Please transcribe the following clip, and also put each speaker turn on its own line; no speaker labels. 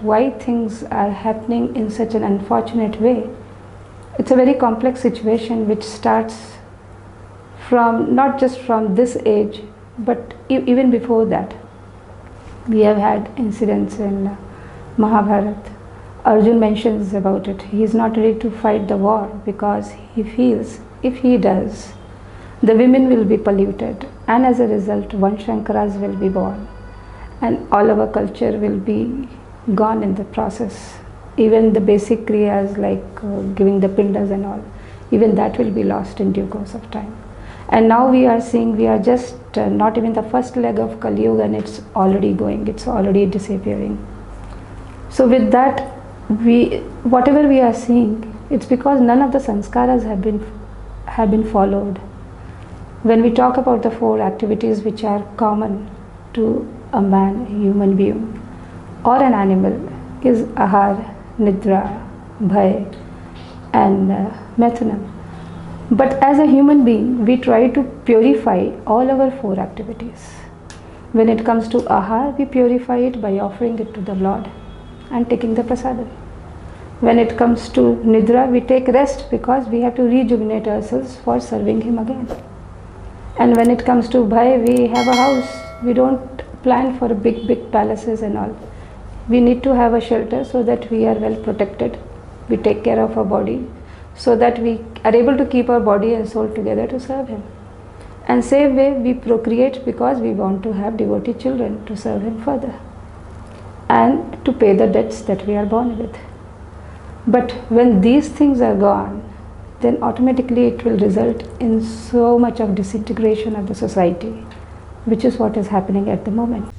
why things are happening in such an unfortunate way. It's a very complex situation which starts from not just from this age, but even before that. We have had incidents in Mahabharata. Arjun mentions about it. He is not ready to fight the war because he feels if he does, the women will be polluted, and as a result, Vanshankaras will be born, and all our culture will be gone in the process. Even the basic kriyas like giving the pindas and all, even that will be lost in due course of time. And now we are seeing, we are just not even the first leg of Kali Yuga, and it's already going, it's already disappearing. So with that, whatever we are seeing, it's because none of the sanskaras have been followed. When we talk about the 4 activities which are common to a man, a human being, or an animal, is ahar, nidra, bhay, and methunam. But as a human being, we try to purify all our 4 activities. When it comes to ahar, we purify it by offering it to the Lord and taking the prasadam. When it comes to nidra, we take rest because we have to rejuvenate ourselves for serving Him again. And when it comes to bhay, we have a house. We don't plan for big palaces and all. We need to have a shelter so that we are well protected. We take care of our body so that we are able to keep our body and soul together to serve Him. And same way, we procreate because we want to have devotee children to serve Him further and to pay the debts that we are born with. But when these things are gone, then automatically it will result in so much of disintegration of the society, which is what is happening at the moment.